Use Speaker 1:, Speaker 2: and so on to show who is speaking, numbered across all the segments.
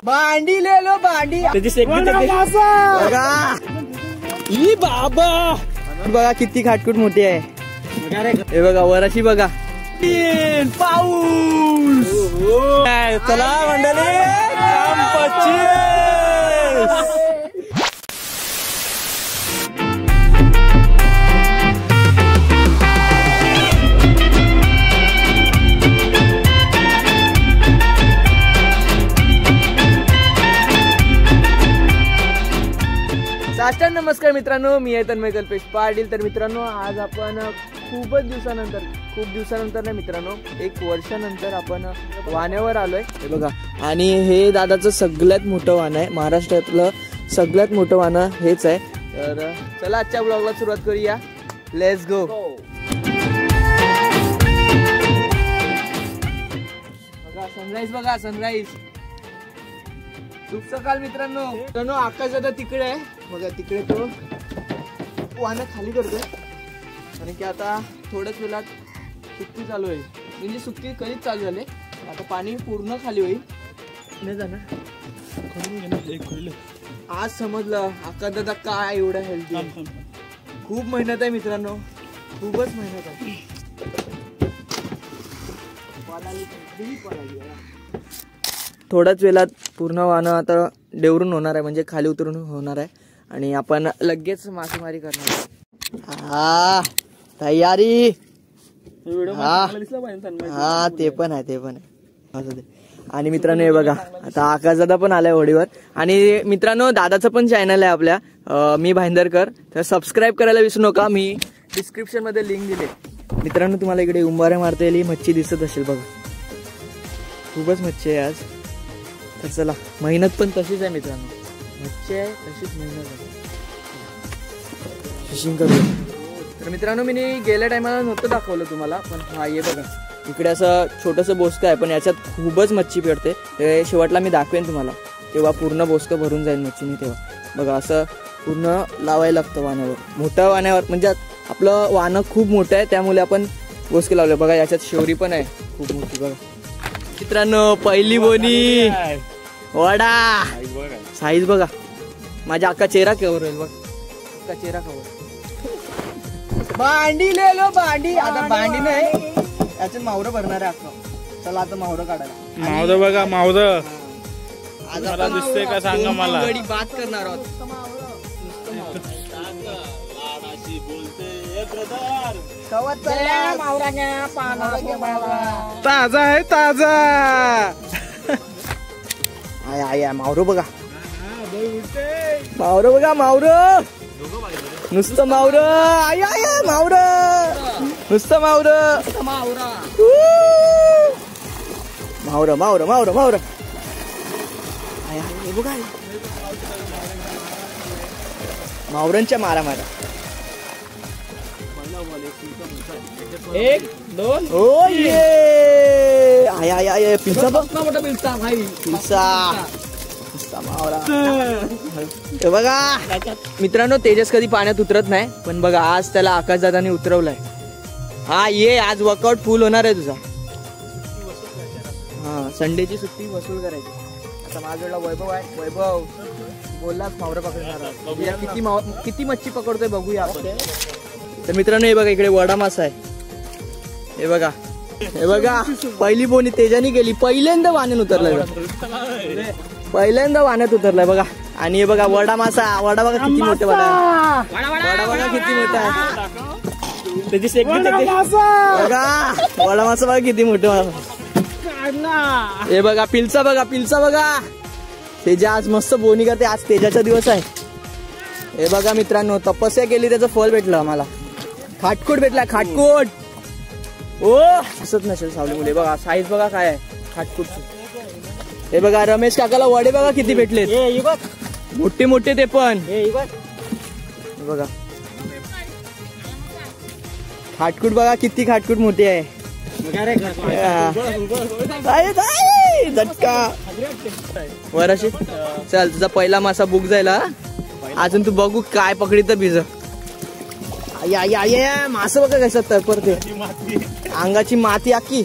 Speaker 1: भांडी ले लो भांडी. ही बाबा बघा किती खाटकूट मोठी आहे. हे बघा वराशी बघा. पाऊस. चला मंडळी. साष्टांग नमस्कार मित्रांनो, मी आहे तन्मय कल्पेश पाटील. तर मित्रांनो आज आपण खूप दिवसानंतर नाही मित्रांनो, 1 वर्षानंतर आपण वाण्यावर आलोय. हे बघा, आणि हे दादाचं सगळ्यात मोठं वाण आहे. महाराष्ट्रातलं सगळ्यात मोठं वाण हेच आहे. तर चला आजच्या ब्लॉगला सुरुवात करूया. Let's go. बघा सनराईज, बघा सनराईज. शुभ सकाळ मित्रांनो. आकाश आता तिकडे आहे बघा, तिकडे तो वाहन खाली करतोय. आणि की आता थोड्याच वेळात सुट्टी चालू आहे. म्हणजे सुट्टी कधीच चालू झाली, आता पाणी पूर्ण खाली होईल. नाही जाणार आज समजलं आकाश दादा काय एवढा हेल्दी. खूप मेहनत आहे मित्रांनो, खूपच मेहनत आहे. थोड्याच वेळात पूर्ण वाहन आता डेवरून होणार आहे, म्हणजे खाली उतरून होणार आहे. आणि आपण लगेच मासेमारी करणार आहे. तयारी. हा ते पण आहे. आणि मित्रांनो हे बघा, आता आकाशदादा पण आलाय होडीवर. आणि मित्रांनो दादाचं पण चॅनल आहे आपल्या, मी भाईंदरकर. तर सबस्क्राईब करायला विसरू नका. मी डिस्क्रिप्शन मध्ये लिंक दिले. मित्रांनो तुम्हाला इकडे उंबाऱ्या मारता येईल. मच्छी दिसत असेल बघा, खूपच मच्छी आहे आज. तर चला, मेहनत पण तशीच आहे मित्रांनो. मच्छी आहे तशीच मेहनत आहे. फिशिंग करूया. तर मित्रांनो मी गेल्या टायमाला नव्हतं दाखवलं तुम्हाला, पण हा ये बघा, इकडे असं छोटंसं बोसकं आहे, पण याच्यात खूपच मच्छी पडते. ते शेवटला मी दाखवेन तुम्हाला, तेव्हा पूर्ण बोसकं भरून जाईल मच्छीने. तेव्हा बघा असं पूर्ण लावायला लागतं वाण्यावर. मोठ्या वाण्यावर म्हणजे आपलं वाणं खूप मोठं आहे, त्यामुळे आपण बोसकं लावलं. बघा याच्यात शेवरी पण आहे खूप मोठी. बघा मित्रांनो पहिली बोनी वडा. साईज बघा, माझ्या अक्का चेहरा कवर होईल बघ. अक्का चेहरा कवर. भांडी ले लो भांडी. आता भांडी नाही, याच्यात मावरं भरणार आहे अक्का. चला आता मावरं काढायला.
Speaker 2: मावरं बघा, मावरं मला दिसतंय का सांगा मला.
Speaker 1: बात करणार आहोत.
Speaker 2: ताजा आहे ताजा.
Speaker 1: आय मावरं बघा, मावरं बघा, मावरं नुसतं मावरं. आय मावरं नुसतं मावरं. मावरं बघा, मावरांच्या मारा. 1 2. ओ ये आय पिल्सा बघ ना, मोठा पिल्सा भाई. पिल्सा मावरा. हे बघा मित्रांनो, तेजस कधी पाण्यात उतरत नाही, पण बघा आज त्याला आकाशदादाने उतरवलाय. हा ये, आज वर्कआउट फुल होणार आहे तुझा. हा संडेची सुट्टी वसूल करायची. आता माझ्याकडला वैभव आहे. वैभव बोललाच मावरं पकडणार. किती मच्छी पकडतोय बघूया आपण. तर मित्रांनो हे बघा, इकडे वडा मासा आहे. हे बघा पहिली बोनी तेजानी गेली. पहिल्यांदा वाण्यात उतरलाय बघा. आणि हे बघा वडा मासा. वडा बघा किती मोठा वडा बघा, किती मोठा आहे. त्याची बघा वडा मासा बघा किती मोठा. हे बघा पिल्सा बघा. तेजा आज मस्त बोनी करते. आज तेजाचा दिवस आहे. हे बघा मित्रांनो, तपस्या केली त्याचं फळ भेटलं आम्हाला. खाटकूट भेटला, खाटकूट. ओ हसत नसेल सावली मुले. बघा साईज बघा काय आहे खाटकूटची. हे बघा रमेश काकाला वडे बघा किती भेटले, मोठे मोठे ते पण. बघा खाटकूट बघा किती खाटकूट मोठी आहे. झटका वराशी. चल तुझा पहिला मासा बुक जायला. अजून तू बघू काय पकडी तर भिज. मासा बघा कसं तरपडते, अंगाची माती आखी.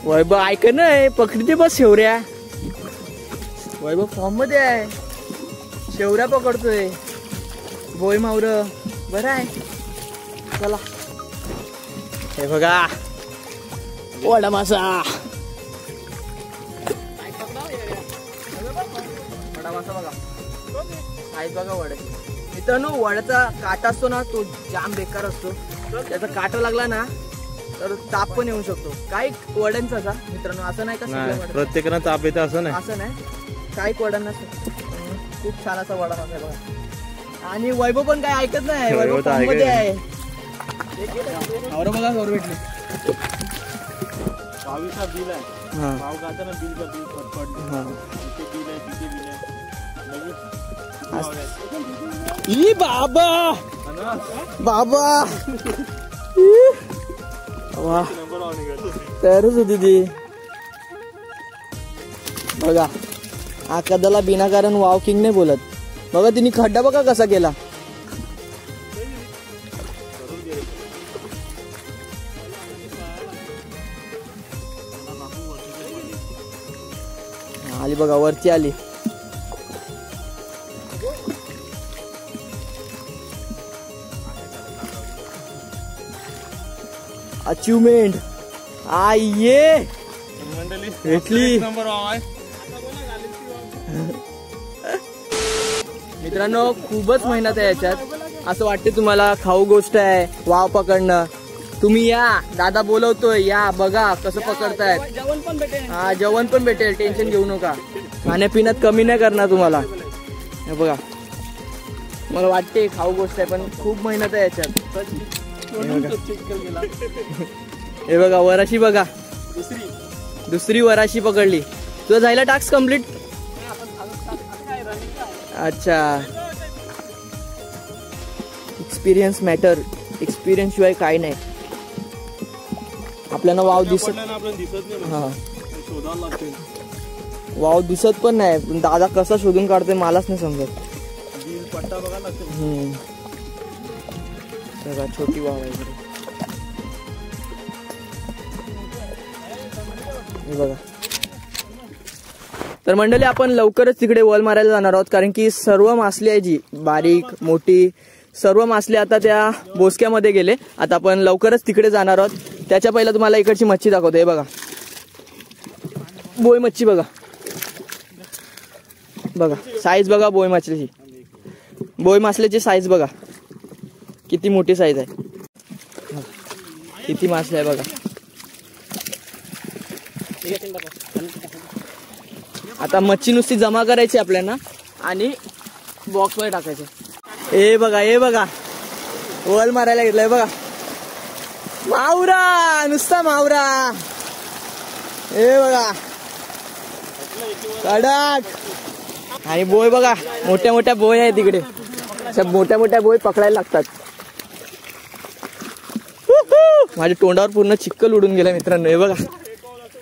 Speaker 1: वैभव ऐक नाही पकडी ते बस शेवऱ्या. वैभव फॉर्म मध्ये आहे. शेवऱ्या पकडतोय. बोय मावर बरं आहे. चला हे बघा वडा मासा. वडा मासा बघा. साईज बघा वड्याची. मित्रांनो वड्याचा काटा असतो ना तो जाम बेकार असतो. त्याचा काटा लागला ना तर ताप पण येऊ शकतो. काही वड्यांचा असा मित्रांनो असं नाही का
Speaker 2: प्रत्येकाला ताप येतं असं नाही.
Speaker 1: असं नाही काही वड्यांना खूप छान असा वडा मासा आहे बघा. आणि वैभव पण काय ऐकत नाही. वैभव फॉर्म मध्ये आहे. बघा गौर भेटले.
Speaker 2: 22 बिल आहे. भाव गाताना बिल पडलं. बिल आहे तिथे बिल आहे.
Speaker 1: बाबा बाबा वा तयारच होती ती बघा. आकादाला बिनाकारण वाव किंग नाही बोलत. बघा तिने खड्डा बघा कसा केला. आली बघा वरती आली. अचीवमेंट ये भेटली. मित्रांनो खूपच मेहनत आहे याच्यात. असं वाटते तुम्हाला खाऊ गोष्ट आहे वाव पकडणं. तुम्ही या दादा बोलवतोय या बघा कसं पकडतायत. हा जेवण पण भेटेल. टेन्शन घेऊ नका. खाण्यापिण्यात कमी नाही करणार तुम्हाला. हे बघा मला वाटते खाऊ गोष्ट आहे पण खूप मेहनत आहे याच्यात. हे बघा वराशी बघा. दुसरी वराशी पकडली. तुझं झाला टास्क कम्प्लीट. अच्छा एक्सपिरियन्स मॅटर. एक्सपिरियन्स शिवाय काही नाही. आपल्याला वाव दिसत हा वाव दिसत पण नाही. दादा कसा शोधून काढतोय मलाच नाही समजत. बघा छोटी वाव आहे. बघा तर मंडळी आपण लवकरच तिकडे वल मारायला जाणार आहोत. कारण की सर्व मासली आहे जी बारीक मोठी सर्व मासले आता त्या बोसक्यामध्ये गेले. आता आपण लवकरच तिकडे जाणार आहोत. त्याच्या पहिला तुम्हाला इकडची मच्छी दाखवतो. हे बघा बोय मच्छी बघा. बघा साईज बघा बोय मासल्याची. बोय मासल्याची साईज बघा किती मोठी साईज आहे. किती मासले आहे बघा. आता मच्छी नुसती जमा करायची आपल्याला आणि बॉक्स मध्ये टाकायचं. हे बघा वल मारायला घेतलाय बघा. मावरा नुसता मावरा. हे बघा कडक. आणि बोय बघा मोठ्या मोठ्या बोय आहे तिकडे. मोठ्या मोठ्या बोय पकडायला लागतात. माझ्या तोंडावर पूर्ण चिक्कल उडून गेला मित्रांनो. हे बघा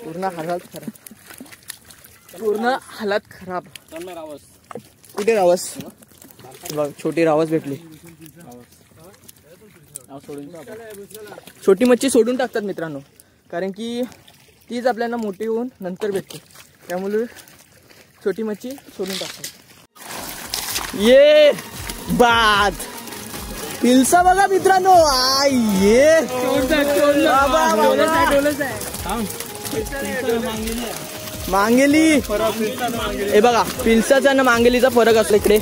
Speaker 1: पूर्ण हालत खराब. कुठे रावस बघ. छोटी रावस भेटली. छोटी मच्छी सोडून टाकतात मित्रांनो. कारण की तीच आपल्याला मोठी होऊन नंतर भेटते. त्यामुळे छोटी मच्छी सोडून टाकतात. ये बाद पिलसा बघा मित्रांनो. ये मांगेली. हे बघा पिलसाचा ना मांगेलीचा फरक असतो. इकडे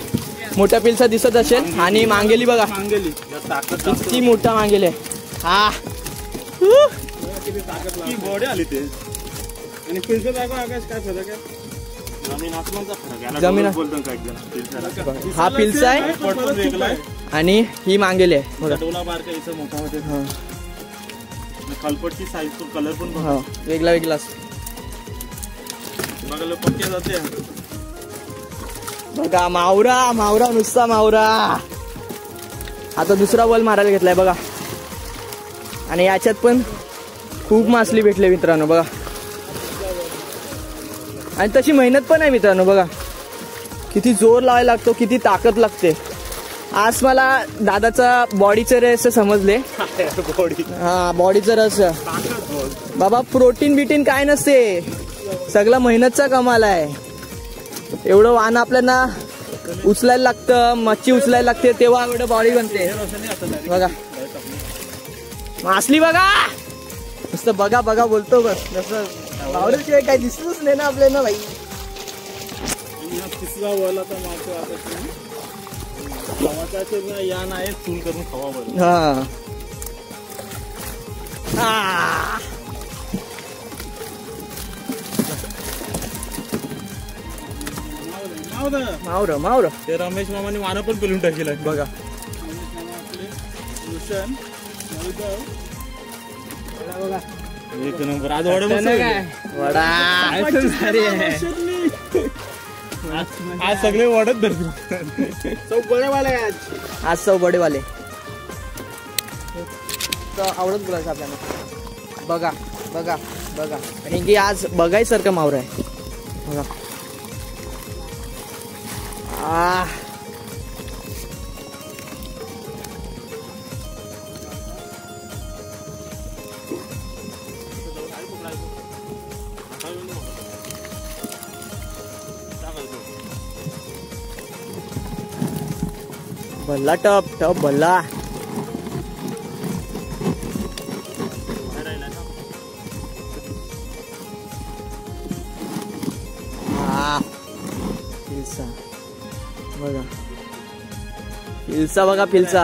Speaker 1: मोठा पिलसा दिसत असेल आणि मांगेली बघा किती मोठा मांगेली आहे. हा जमीन हा पिलसा आहे आणि ही मांगेली आहे.
Speaker 2: खालपटची साईज कलर पण
Speaker 1: वेगळा वेगळा बघा. मावरा नुसता मावरा. आता दुसरा वल मारायला घेतलाय बघा. आणि याच्यात पण खूप मासली भेटले मित्रांनो बघा. आणि तशी मेहनत पण आहे मित्रांनो बघा. किती जोर लावायला लागतो किती ताकद लागते. आज मला दादाचा बॉडीचं रहस्य समजले. हा बॉडीचं रहस्य बाबा. प्रोटीन बिटीन काय नसते. सगळा मेहनतचा कमाल आहे. एवढं वाहन आपल्याला उचलायला लागतं, मच्छी उचलायला लागते, तेव्हा एवढं बॉडी बनते बघा. मासली बघा, नुसतं बघा बघा बोलतो बस. जसं मावळ्याशिवाय काही दिसतच नाही ना आपल्याला भाई.
Speaker 2: तिसरा वळला तर मागतो आता या नाही फुल करून खावा बरं.
Speaker 1: मावरं मावरं
Speaker 2: ते रमेश मामाने वानं पण पेलून टाकेल
Speaker 1: बघा.
Speaker 2: एक नंबर. आज वडा
Speaker 1: वडा
Speaker 2: आज सगळे वडच धरतो.
Speaker 1: आज चौबडेवाले आवडत बोलायचं आपल्याला. बघा बघा बघा, आणि की आज बघायसारखं मावरं आहे बघा. भल्ला टप टप भल्ला. फिलसा बघा, फिलसा बघा, फिलसा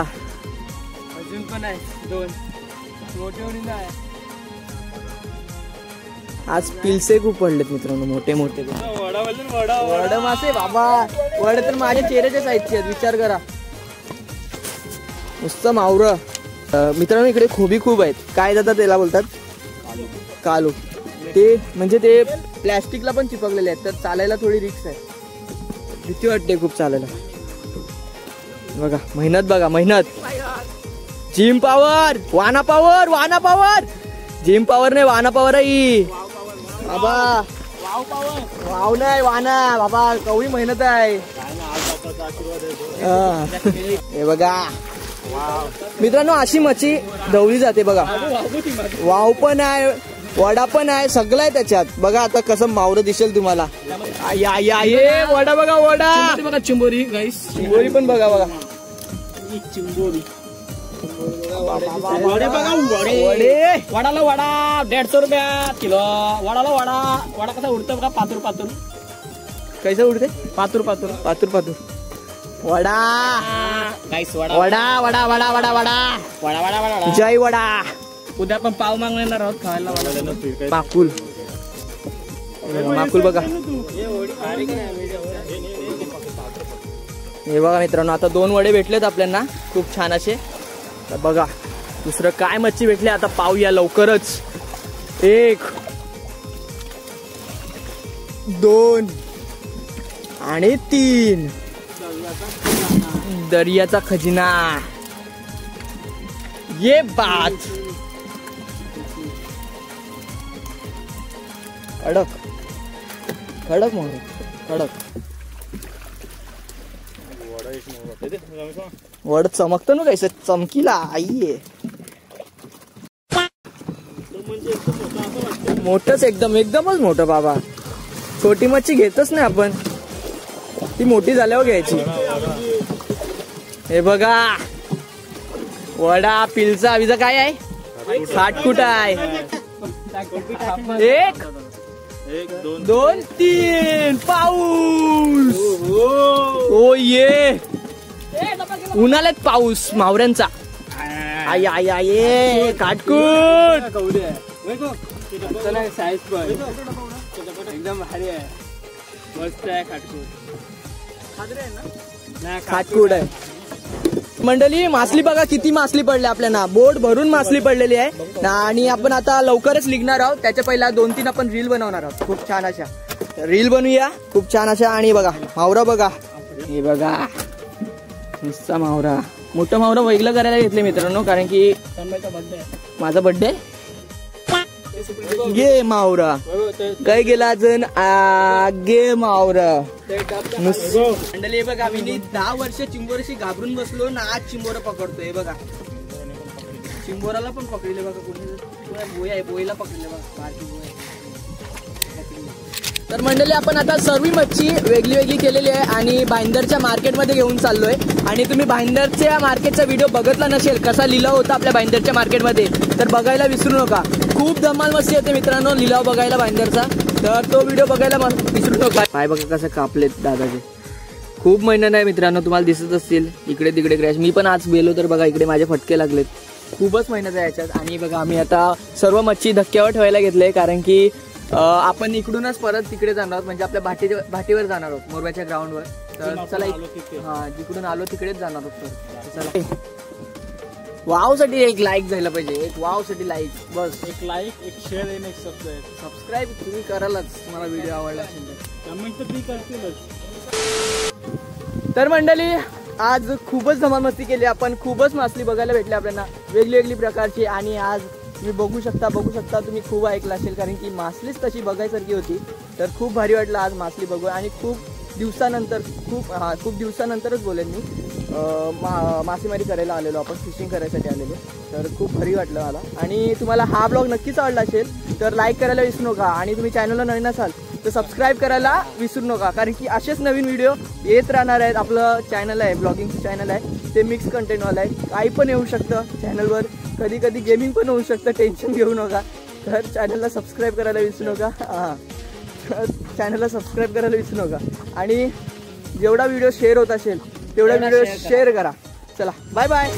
Speaker 1: अजून पण आहे. दोन मोठे आहे आज. पिलसे खूप पडलेत मित्रांनो, मोठे मोठे वडा मासे बाबा. वड तर माझ्या चेहऱ्याच्या साईजचे आहेत, विचार करा. नुसतं मावरं. मित्रांनो इकडे खोबी खूप आहेत. काय जातात त्याला बोलतात कालू. ते म्हणजे ते प्लॅस्टिकला पण चिपकलेले आहेत, तर चालायला थोडी रिस्क आहे, भीती वाटते खूप चालायला. बघा मेहनत, बघा मेहनत. जिम पॉवर, वाना पॉवर, वाना पॉवर. जिम पॉवर नाही, वाना पॉवर आहे बाबा. वाव नाही, वाना बाबा. कवळी मेहनत आहे. हे बघा मित्रांनो, अशी मच्छी धवली जाते बघा. वाव पण आहे, वडा पण आहे, सगळं आहे त्याच्यात. बघा आता कसं मावरं दिसेल तुम्हाला. ये वडा बघा, वडा बघा. चिंबोरी गाईस, चिंबोरी पण बघा बघा. चिंबोरी वडाला वडा 150 रुपया किलो. वडाला वडा. वडा कसा उडतो बघा, पातूर पातूर. कैसा उडते? पातूर पातूर पातूर पातूर. वडा गाईस, वडा वडा वडा वडा वडा वडा वडा वडा वडा. जय वडा. उद्या पण पाव मागणार आहोत खायला. माकुल, माकुल बघा. हे बघा मित्रांनो, आता 2 वडे भेटलेत आपल्याला खूप छान असे. बघा दुसरं काय मच्छी भेटले आता पाहूया लवकरच. 1 2 आणि 3. दर्याचा खजिना. ये बात. कडक कडक मोहरे, कडक. वड चमकतो ना, कैसे चमकीला आई. मोठंच एकदम, एकदमच मोठं बाबा. छोटी मच्छी घेतच नाही आपण, ती मोठी झाल्यावर घ्यायची. हे बघा वडा, पिलचा विजा काय आहे, खाटकुट आहे. 1 2 3 पाऊस. ओ ये उन्हाळ्यात पाऊस मावऱ्यांचा. आई आई आई खाटकुट. एकदम भारी आहे, मस्त आहे खाटकुट. खाटकुट आहे मंडळी. मासली बघा किती मासली पडली आपल्याला, बोट भरून मासली पडलेली आहे. आणि आपण आता लवकरच निघणार आहोत. त्याच्या पहिला 2-3 आपण रील बनवणार आहोत, खूप छान अशा रील बनवूया, खूप छान अशा. आणि बघा मावरा बघा, हे बघा नुसता मावरा. मोठं मावरा वेगळं करायला घेतले मित्रांनो, कारण की माझा बर्थडे. गे मावरा काय गेला अजून गे मावरा. मंडळी बघा, मी 10 वर्ष चिंबोराशी घाबरून बसलो ना, आज चिंबोरा पकडतोय. बघा चिंबोराला पण पकडले बघा, कोणी बोय आहे, बोयला पकडले बघा. बारकी बोय तर मंडळी आपण आता सर्व मच्छी वेगळी वेगळी केलेली आहे आणि भाईंदरच्या मार्केटमध्ये घेऊन चाललोय. आणि तुम्ही भाईंदरच्या मार्केटचा व्हिडिओ बघितला नसेल, कसा लिलाव होता आपल्या भाईंदरच्या मार्केटमध्ये, तर बघायला विसरू नका. खूप धमाल मस्ती होते मित्रांनो लिलाव बघायला भाईंदरचा, तर तो व्हिडिओ बघायला विसरू नका. पाय बघा कसं कापलेत दादाचे, खूप मेहनत आहे मित्रांनो, तुम्हाला दिसत असतील इकडे तिकडे क्रॅश. मी पण आज गेलो तर बघा इकडे माझे फटके लागलेत, खूपच मेहनत आहे याच्यात. आणि बघा आम्ही आता सर्व मच्छी धक्क्यावर ठेवायला घेतले, कारण की आपण इकडूनच परत तिकडे जाणार आहोत, म्हणजे आपल्या भाटीवर जाणार आहोत मोरब्याच्या ग्राउंडवर. तर चला हा जिकडून आलो तिकडेच जाणार आहोत. तर चला वाव साठी एक लाईक जायला पाहिजे, एक वाव साठी लाईक, बस
Speaker 2: एक लाईक, एक शेअर आणि एक
Speaker 1: सबस्क्राईब तुम्ही करालच. तुम्हाला व्हिडिओ आवडला असेल तर
Speaker 2: कमेंट तर ती करतीलच.
Speaker 1: तर मंडळी आज खूपच धमाल मस्ती केली आपण, खूपच मासली बघायला भेटली आपल्याला वेगळी वेगळी प्रकारची. आणि आज तुम्ही बघू शकता तुम्ही खूप ऐकलं असेल, कारण की मासलीच तशी बघायसारखी होती. तर खूप भारी वाटलं आज मासली बघू. आणि खूप दिवसानंतरच बोलेन मी मासेमारी करायला आलेलो, आपण फिशिंग करायसाठी आलेलो. तर खूप भारी वाटलं मला. आणि तुम्हाला हा ब्लॉग नक्कीच आवडला असेल तर लाईक करायला विसरू नका. आणि तुम्ही चॅनलला नवीन असाल तर सबस्क्राईब करायला विसरू नका, कारण की असेच नवीन व्हिडिओ येत राहणार आहेत. आपलं चॅनल आहे, ब्लॉगिंगचं चॅनल आहे, ते मिक्स कंटेंटवालं आहे. काही पण येऊ शकतं चॅनलवर, कधी कधी गेमिंग पण होऊ शकतं, टेन्शन घेऊ नका. तर चॅनलला सबस्क्राईब करायला विसरू नका. चॅनलला सबस्क्राईब करायला विसरू नका. आणि जेवढा व्हिडिओ शेअर होत असेल तेवढा व्हिडिओ शेअर करा. चला बाय बाय.